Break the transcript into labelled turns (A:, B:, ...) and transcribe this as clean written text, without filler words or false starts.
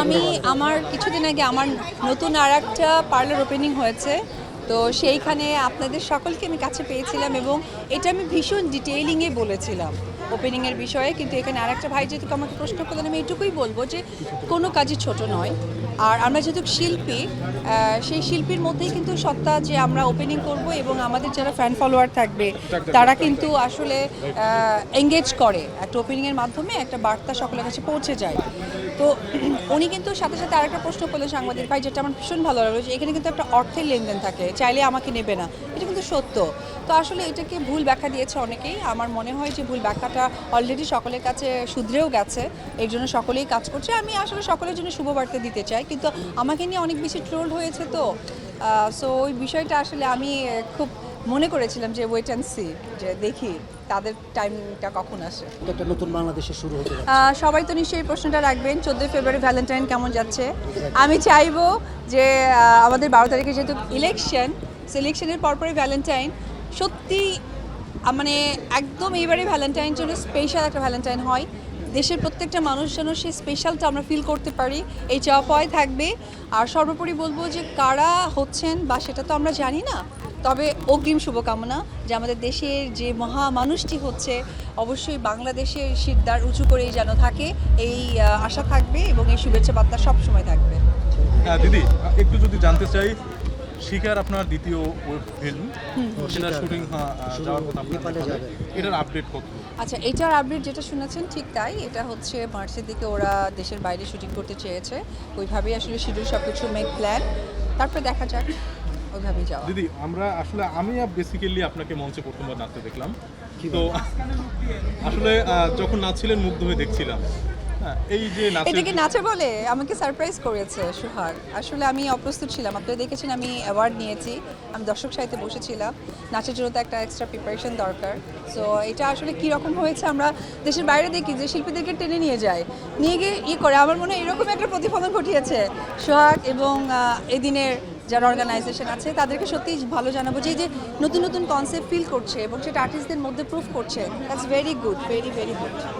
A: আমি আমার কিছুদিন আগে আমার নতুন আরেকটা পার্লার ওপেনিং হয়েছে, তো সেইখানে আপনাদের সকলকে আমি কাছে পেয়েছিলাম এবং এটা আমি ভীষণ ডিটেইলিংয়ে বলেছিলাম ওপেনিংয়ের বিষয়ে। কিন্তু এখানে আরেকটা ভাই যেহেতু আমাকে প্রশ্ন করলেন, আমি এটুকুই বলবো যে কোনো কাজই ছোট নয়। আর আমরা যেহেতু শিল্পী, সেই শিল্পীর মধ্যেই কিন্তু সত্তা যে আমরা ওপেনিং করব এবং আমাদের যারা ফ্যান ফলোয়ার থাকবে তারা কিন্তু আসলে এঙ্গেজ করে একটা ওপেনিংয়ের মাধ্যমে, একটা বার্তা সকলের কাছে পৌঁছে যায়। তো উনি কিন্তু সাথে সাথে আরেকটা প্রশ্ন করলেন সাংবাদিক ভাই, যেটা আমার ভীষণ ভালো লাগলো, যে এখানে কিন্তু একটা অর্থের লেনদেন থাকে, চাইলে আমাকে নেবে না, এটা কিন্তু সত্য। তো আসলে এটাকে ভুল ব্যাখ্যা দিয়েছে অনেকেই। আমার মনে হয় যে ভুল ব্যাখ্যাটা অলরেডি সকলের কাছে শুধরেও গেছে, এর জন্য সকলেই কাজ করছে। আমি আসলে সকলের জন্য শুভবার্তা দিতে চাই, কিন্তু আমাকে নিয়ে অনেক বেশি ট্রোল হয়েছে, তো সো ওই বিষয়টা আসলে আমি খুব মনে করেছিলাম যে ওয়েট অ্যান্ড সি, যে দেখি তাদের টাইমটা কখন আসে।
B: একটা নতুন বাংলাদেশে শুরু হতে যাচ্ছে।
A: সবাই তো নিশ্চয়ই এই প্রশ্নটা রাখবেন 14 ফেব্রুয়ারি ভ্যালেন্টাইন কেমন যাচ্ছে। আমি চাইবো যে আমাদের 12 তারিখে যেহেতু সিলেকশনের পরপরই ভ্যালেন্টাইন, সত্যি মানে একদম এইবারে ভ্যালেন্টাইন জন্য স্পেশাল একটা ভ্যালেন্টাইন হয়। দেশের প্রত্যেকটা মানুষ যেন সেই স্পেশালটা আমরা ফিল করতে পারি, এই চাওয়া পাওয়াই থাকবে। আর সর্বোপরি বলবো যে কারা হচ্ছেন বা সেটা তো আমরা জানি না, তবে অগ্রিম শুভকামনা যে আমাদের দেশের যে মহা মানুষটি হচ্ছে অবশ্যই বাংলাদেশের শিরদার উঁচু করেই যেন থাকে, এই আশা থাকবে এবং এই শুভেচ্ছা বার্তা সবসময় থাকবে।
C: দিদি, একটু যদি জানতে চাই, শিকার আপনার দ্বিতীয় ওয়েব ফিল্ম, সেটা শুটিং যাওয়ার কথা
B: নেপালে যাবে,
C: এটার আপডেট কত?
A: আচ্ছা, এটার আপডেট যেটা শুনেছেন ঠিক তাই। এটা হচ্ছে মার্চের দিকে ওরা দেশের বাইরে শুটিং করতে চেয়েছে, ওইভাবেই আসলে শিডিউল সব কিছু মেক প্ল্যান, তারপরে দেখা যাক, ওইভাবেই যাওয়া।
C: দিদি, আমি বেসিক্যালি আপনাকে মঞ্চে প্রথমবার নাচতে দেখলাম, তো আসলে যখন নাচছিলেন মুগ্ধ হয়ে দেখছিলাম। এই যে
A: এটাকে নাচে বলে, আমাকে সারপ্রাইজ করেছে সোহাগ। আসলে আমি অপ্রস্তুত ছিলাম, আপনারা দেখেছেন আমি অ্যাওয়ার্ড নিয়েছি, আমি দর্শক সাহিত্যে বসেছিলাম, নাচের জন্য তো একটা এক্সট্রা প্রিপারেশন দরকার। সো এটা আসলে কীরকম হয়েছে, আমরা দেশের বাইরে দেখি যে শিল্পীদেরকে টেনে নিয়ে যায়, নিয়ে গিয়ে করে, আমার মনে হয় এরকম একটা প্রতিফলন ঘটিয়েছে সোহাগ এবং এদিনের যারা অর্গানাইজেশন আছে তাদেরকে সত্যিই ভালো জানাবো যে নতুন নতুন কনসেপ্ট ফিল করছে এবং সেটা আর্টিস্টদের মধ্যে প্রুভ করছে। That's very good, very very good.